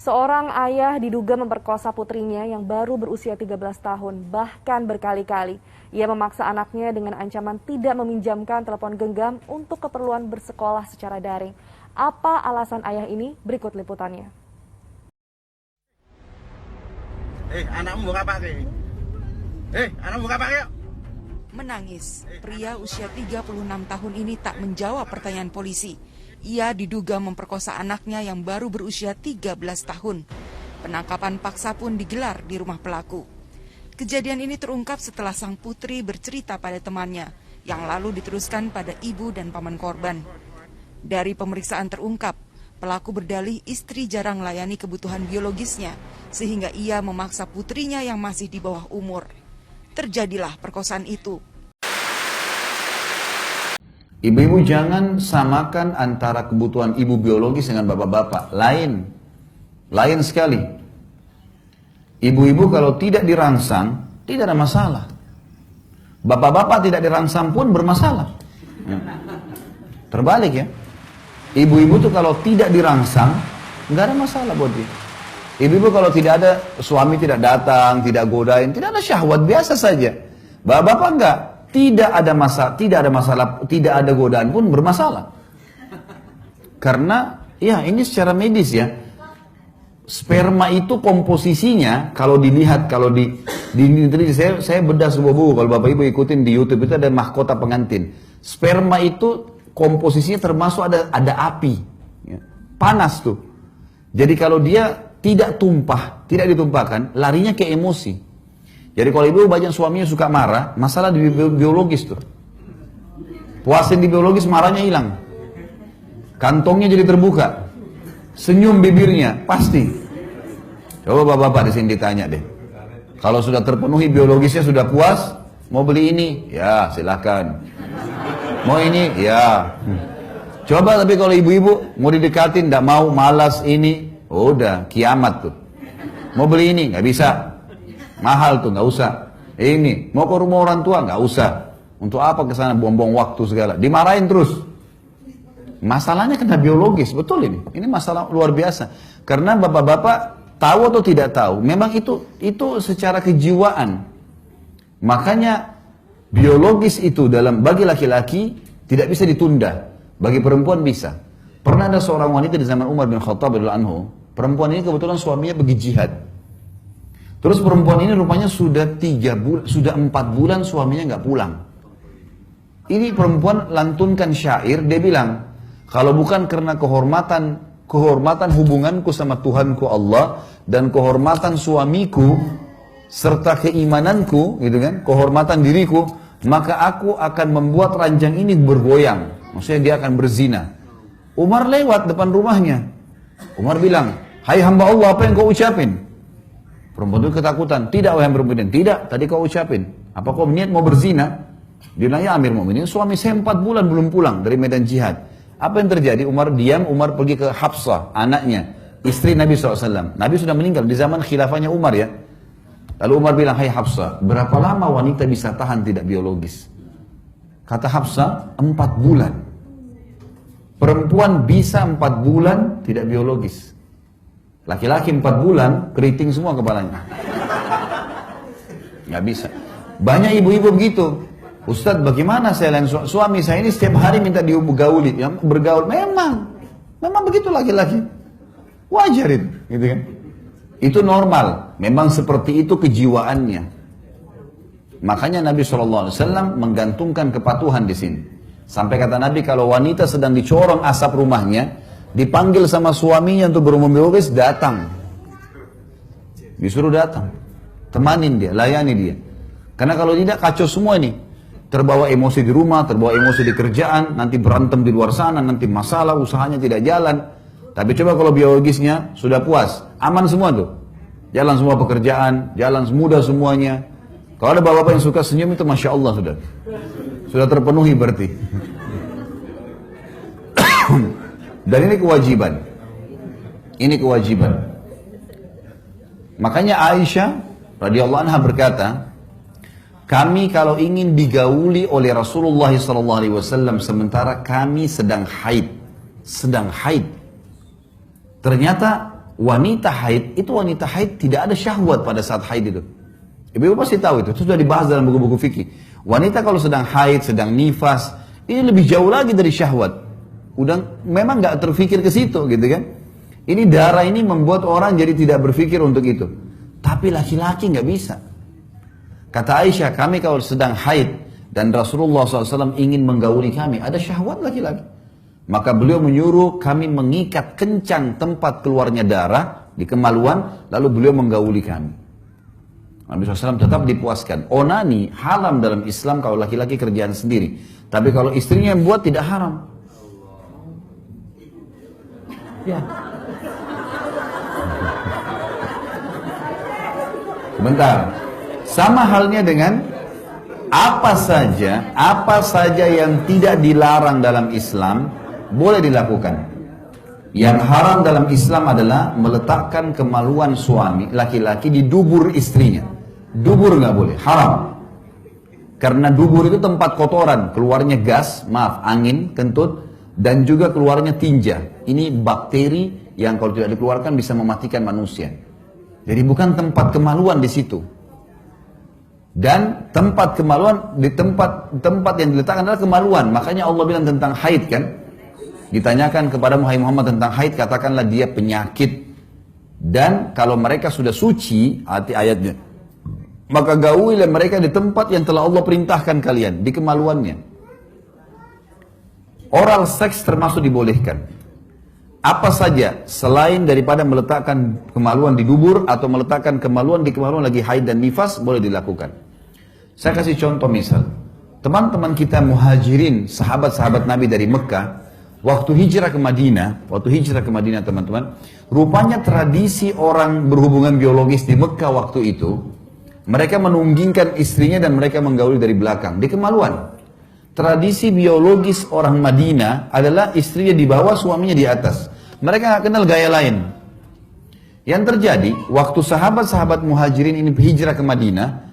Seorang ayah diduga memperkosa putrinya yang baru berusia 13 tahun, bahkan berkali-kali. Ia memaksa anaknya dengan ancaman tidak meminjamkan telepon genggam untuk keperluan bersekolah secara daring. Apa alasan ayah ini? Berikut liputannya. Anakmu buka pakai. Anakmu buka pakai. Menangis, pria usia 36 tahun ini tak menjawab pertanyaan polisi. Ia diduga memperkosa anaknya yang baru berusia 13 tahun. Penangkapan paksa pun digelar di rumah pelaku. Kejadian ini terungkap setelah sang putri bercerita pada temannya, yang lalu diteruskan pada ibu dan paman korban. Dari pemeriksaan terungkap, pelaku berdalih istri jarang layani kebutuhan biologisnya, sehingga ia memaksa putrinya yang masih di bawah umur. Terjadilah perkosaan itu. Ibu-ibu jangan samakan antara kebutuhan ibu biologis dengan bapak-bapak. Lain sekali. Ibu-ibu kalau tidak dirangsang, tidak ada masalah. Bapak-bapak tidak dirangsang pun bermasalah. Terbalik ya. Ibu-ibu tuh kalau tidak dirangsang, nggak ada masalah buat dia. Ibu-ibu kalau tidak ada, suami tidak datang, tidak godain, tidak ada syahwat, biasa saja. Bapak-bapak enggak. Tidak ada masalah, tidak ada godaan pun bermasalah. Karena ya ini secara medis ya. Sperma itu komposisinya kalau dilihat, kalau saya bedah sebuah buku, kalau Bapak Ibu ikutin di YouTube itu ada mahkota pengantin. Sperma itu komposisinya termasuk ada api. Ya. Panas tuh. Jadi kalau dia tidak ditumpahkan, larinya ke emosi. Jadi kalau ibu banyak suaminya suka marah, masalah di biologis tuh. Puasin di biologis, marahnya hilang. Kantongnya jadi terbuka. Senyum bibirnya, pasti. Coba bapak-bapak di sini ditanya deh. Kalau sudah terpenuhi biologisnya, sudah puas, mau beli ini? Ya, silakan. Mau ini? Ya. Coba tapi kalau ibu-ibu mau didekatin, tidak mau, malas ini, udah kiamat tuh. Mau beli ini? Nggak bisa. Mahal tuh, nggak usah. Ini mau ke rumah orang tua, nggak usah. Untuk apa ke sana buang-buang waktu segala? Dimarahin terus. Masalahnya kena biologis, betul ini. Ini masalah luar biasa. Karena bapak-bapak tahu atau tidak tahu, memang itu secara kejiwaan. Makanya biologis itu bagi laki-laki tidak bisa ditunda, bagi perempuan bisa. Pernah ada seorang wanita di zaman Umar bin Khattab radhiyallahu anhu. Perempuan ini kebetulan suaminya pergi jihad. Terus perempuan ini rupanya sudah 4 bulan suaminya nggak pulang. Ini perempuan lantunkan syair, dia bilang, kalau bukan karena kehormatan hubunganku sama Tuhanku Allah dan kehormatan suamiku serta keimananku, gitu kan, kehormatan diriku, maka aku akan membuat ranjang ini bergoyang. Maksudnya dia akan berzina. Umar lewat depan rumahnya. Umar bilang, hai hamba Allah, apa yang kau ucapin? Perempuan itu ketakutan. Tidak, wahai perempuan. Tidak, tadi kau ucapin. Apa kau niat mau berzina? Dia bilang, ya Amir Mu'minin, suami saya 4 bulan belum pulang dari medan jihad. Apa yang terjadi? Umar diam, Umar pergi ke Hafsah, anaknya, istri Nabi SAW. Nabi sudah meninggal di zaman khilafahnya Umar ya. Lalu Umar bilang, hai Hafsah, berapa lama wanita bisa tahan tidak biologis? Kata Hafsah, 4 bulan. Perempuan bisa 4 bulan tidak biologis. Laki-laki 4 bulan, keriting semua kepalanya. Nggak bisa. Banyak ibu-ibu begitu. Ustadz, bagaimana saya lain suami saya ini setiap hari minta digauli, yang bergaul. Memang begitu laki-laki. Wajar itu, gitu kan? Itu normal. Memang seperti itu kejiwaannya. Makanya Nabi SAW menggantungkan kepatuhan di sini. Sampai kata Nabi, kalau wanita sedang dicorong asap rumahnya, dipanggil sama suaminya untuk berhubungan biologis, datang. Disuruh datang. Temanin dia, layani dia. Karena kalau tidak, kacau semua ini. Terbawa emosi di rumah, terbawa emosi di kerjaan, nanti berantem di luar sana, nanti masalah, usahanya tidak jalan. Tapi coba kalau biologisnya sudah puas, aman semua tuh. Jalan semua pekerjaan, jalan mudah semuanya. Kalau ada bapak-bapak yang suka senyum itu Masya Allah sudah. Sudah terpenuhi berarti. Dan ini kewajiban. Ini kewajiban. Makanya Aisyah radhiyallahu anha berkata, kami kalau ingin digauli oleh Rasulullah SAW sementara kami sedang haid. Ternyata wanita haid tidak ada syahwat pada saat haid itu. Ibu pasti tahu itu sudah dibahas dalam buku-buku fikih. Wanita kalau sedang haid, sedang nifas, ini lebih jauh lagi dari syahwat. Udah memang nggak terfikir ke situ gitu kan. Ini darah ini membuat orang jadi tidak berpikir untuk itu. Tapi laki-laki nggak bisa. Kata Aisyah, kami kalau sedang haid dan Rasulullah SAW ingin menggauli kami, ada syahwat laki-laki. Maka beliau menyuruh kami mengikat kencang tempat keluarnya darah di kemaluan, lalu beliau menggauli kami. Nabi SAW tetap dipuaskan. Onani haram dalam Islam kalau laki-laki kerjaan sendiri. Tapi kalau istrinya yang buat tidak haram. Ya. Bentar. Sama halnya dengan apa saja yang tidak dilarang dalam Islam boleh dilakukan. Yang haram dalam Islam adalah meletakkan kemaluan suami laki-laki di dubur istrinya. Dubur nggak boleh, haram. Karena dubur itu tempat kotoran, keluarnya gas, angin, kentut, dan juga keluarnya tinja. Ini bakteri yang kalau tidak dikeluarkan bisa mematikan manusia. Jadi bukan tempat kemaluan di situ. Dan tempat kemaluan di tempat yang diletakkan adalah kemaluan. Makanya Allah bilang tentang haid kan. Ditanyakan kepada Muhammad tentang haid, katakanlah dia penyakit. Dan kalau mereka sudah suci, arti ayatnya, maka gaulilah mereka di tempat yang telah Allah perintahkan kalian, di kemaluannya. Oral seks termasuk dibolehkan. Apa saja selain daripada meletakkan kemaluan di dubur atau meletakkan kemaluan di kemaluan lagi haid dan nifas boleh dilakukan. Saya kasih contoh misal. Teman-teman kita muhajirin, sahabat-sahabat Nabi dari Mekah, waktu hijrah ke Madinah teman-teman, rupanya tradisi orang berhubungan biologis di Mekah waktu itu, mereka menunggingkan istrinya dan mereka menggauli dari belakang, di kemaluan. Tradisi biologis orang Madinah adalah istrinya di bawah, suaminya di atas. Mereka nggak kenal gaya lain. Yang terjadi, waktu sahabat-sahabat muhajirin ini hijrah ke Madinah,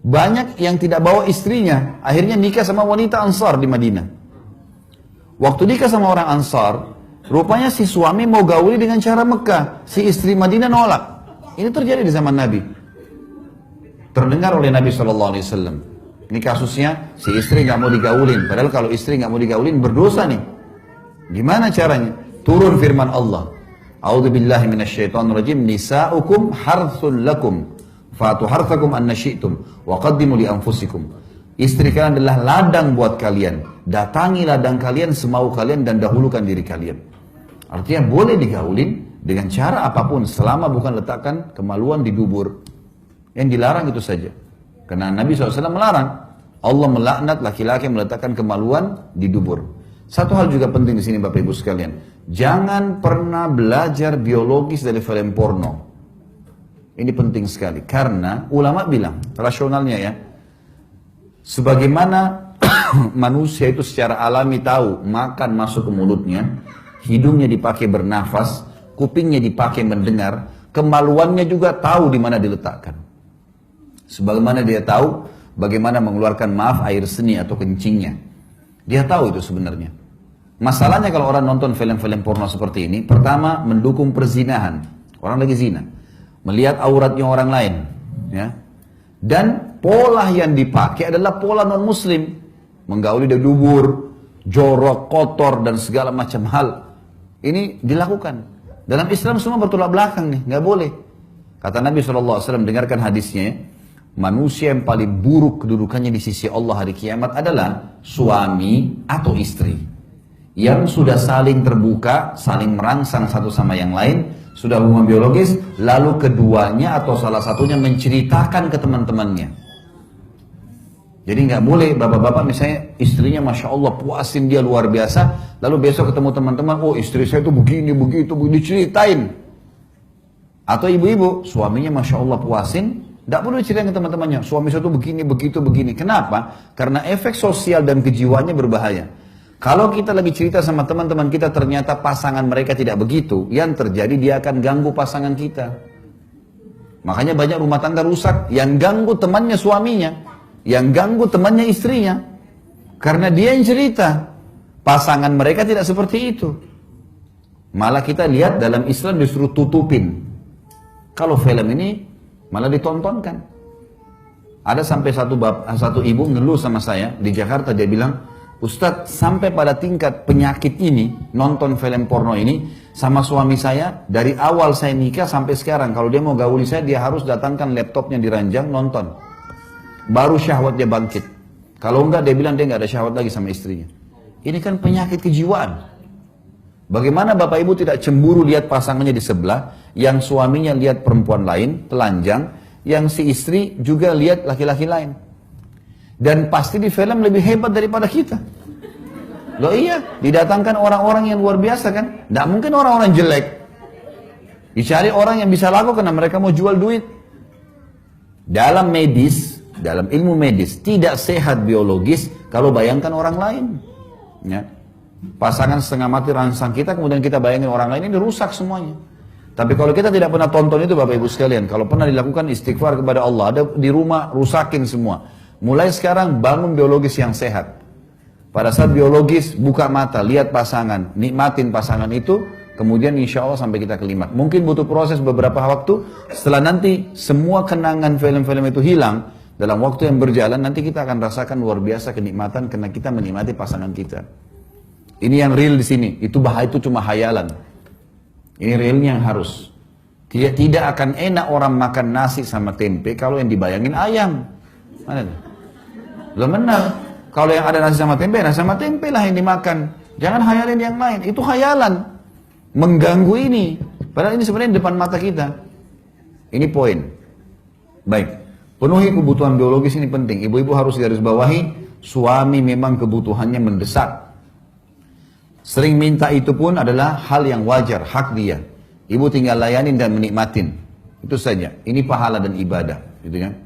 banyak yang tidak bawa istrinya, akhirnya nikah sama wanita Ansar di Madinah. Waktu nikah sama orang Ansar, rupanya si suami mau gauli dengan cara Mekah, si istri Madinah nolak. Ini terjadi di zaman Nabi. Terdengar oleh Nabi SAW. Ini kasusnya, si istri nggak mau digaulin. Padahal kalau istri nggak mau digaulin berdosa nih. Gimana caranya? Turun firman Allah. A'udzubillahi minasyaitonirrajim. Nisa'ukum harthul lakum. Fatu harthakum anna syi'tum. Wa qaddimu li anfusikum. Istri kalian adalah ladang buat kalian. Datangi ladang kalian semau kalian dan dahulukan diri kalian. Artinya boleh digaulin dengan cara apapun selama bukan letakkan kemaluan di dubur. Yang dilarang itu saja. Karena Nabi SAW melarang. Allah melaknat laki-laki yang meletakkan kemaluan di dubur. Satu hal juga penting di sini Bapak Ibu sekalian. Jangan pernah belajar biologis dari film porno. Ini penting sekali. Karena ulama bilang, rasionalnya ya, sebagaimana manusia itu secara alami tahu makan masuk ke mulutnya, hidungnya dipakai bernafas, kupingnya dipakai mendengar, kemaluannya juga tahu di mana diletakkan. Sebagaimana dia tahu bagaimana mengeluarkan air seni atau kencingnya. Dia tahu itu sebenarnya. Masalahnya kalau orang nonton film-film porno seperti ini, pertama mendukung perzinahan. Orang lagi zina. Melihat auratnya orang lain. Ya. Dan pola yang dipakai adalah pola non-muslim. Menggauli dari dubur, jorok, kotor, dan segala macam hal. Ini dilakukan. Dalam Islam semua bertolak belakang nih, nggak boleh. Kata Nabi SAW, dengarkan hadisnya. Manusia yang paling buruk kedudukannya di sisi Allah hari kiamat adalah suami atau istri. Yang sudah saling terbuka, saling merangsang satu sama yang lain, sudah hubungan biologis, lalu keduanya atau salah satunya menceritakan ke teman-temannya. Jadi nggak boleh bapak-bapak misalnya istrinya Masya Allah puasin dia luar biasa, lalu besok ketemu teman-teman, oh istri saya itu begini, begitu, diceritain. Atau ibu-ibu, suaminya Masya Allah puasin, tidak perlu diceritain ke teman-temannya, suami saya itu begini, begitu, begini. Kenapa? Karena efek sosial dan kejiwaannya berbahaya. Kalau kita lagi cerita sama teman-teman kita ternyata pasangan mereka tidak begitu, yang terjadi dia akan ganggu pasangan kita. Makanya banyak rumah tangga rusak, yang ganggu temannya suaminya, yang ganggu temannya istrinya. Karena dia yang cerita, pasangan mereka tidak seperti itu. Malah kita lihat dalam Islam disuruh tutupin. Kalau film ini malah ditontonkan. Ada sampai satu ibu ngeluh sama saya di Jakarta, dia bilang, Ustadz, sampai pada tingkat penyakit ini, nonton film porno ini, sama suami saya, dari awal saya nikah sampai sekarang, kalau dia mau gauli saya, dia harus datangkan laptopnya di ranjang, nonton. Baru syahwat dia bangkit. Kalau enggak, dia bilang dia enggak ada syahwat lagi sama istrinya. Ini kan penyakit kejiwaan. Bagaimana Bapak Ibu tidak cemburu lihat pasangannya di sebelah, yang suaminya lihat perempuan lain, telanjang, yang si istri juga lihat laki-laki lain. Dan pasti di film lebih hebat daripada kita. Loh iya, didatangkan orang-orang yang luar biasa kan. Tidak mungkin orang-orang jelek. Dicari orang yang bisa laku karena mereka mau jual duit. Dalam medis, dalam ilmu medis, tidak sehat biologis kalau bayangkan orang lain. Ya. Pasangan setengah mati rangsang kita, kemudian kita bayangin orang lain, ini rusak semuanya. Tapi kalau kita tidak pernah tonton itu Bapak Ibu sekalian, kalau pernah dilakukan istighfar kepada Allah, ada di rumah rusakin semua. Mulai sekarang bangun biologis yang sehat. Pada saat biologis, buka mata, lihat pasangan, nikmatin pasangan itu, kemudian insya Allah sampai kita kelimat. Mungkin butuh proses beberapa waktu, setelah nanti semua kenangan film-film itu hilang, dalam waktu yang berjalan, nanti kita akan rasakan luar biasa kenikmatan karena kita menikmati pasangan kita. Ini yang real di sini, itu bahaya, itu cuma hayalan. Ini realnya yang harus. Tidak akan enak orang makan nasi sama tempe kalau yang dibayangin ayam. Mana itu? Lo benar. Kalau yang ada nasi sama tempe lah yang dimakan. Jangan hayalin yang lain. Itu hayalan. Mengganggu ini. Padahal ini sebenarnya depan mata kita. Ini poin. Baik. Penuhi kebutuhan biologis ini penting. Ibu-ibu harus garis bawahi. Suami memang kebutuhannya mendesak. Sering minta itu pun adalah hal yang wajar. Hak dia. Ibu tinggal layanin dan menikmatin. Itu saja. Ini pahala dan ibadah. Gitu kan?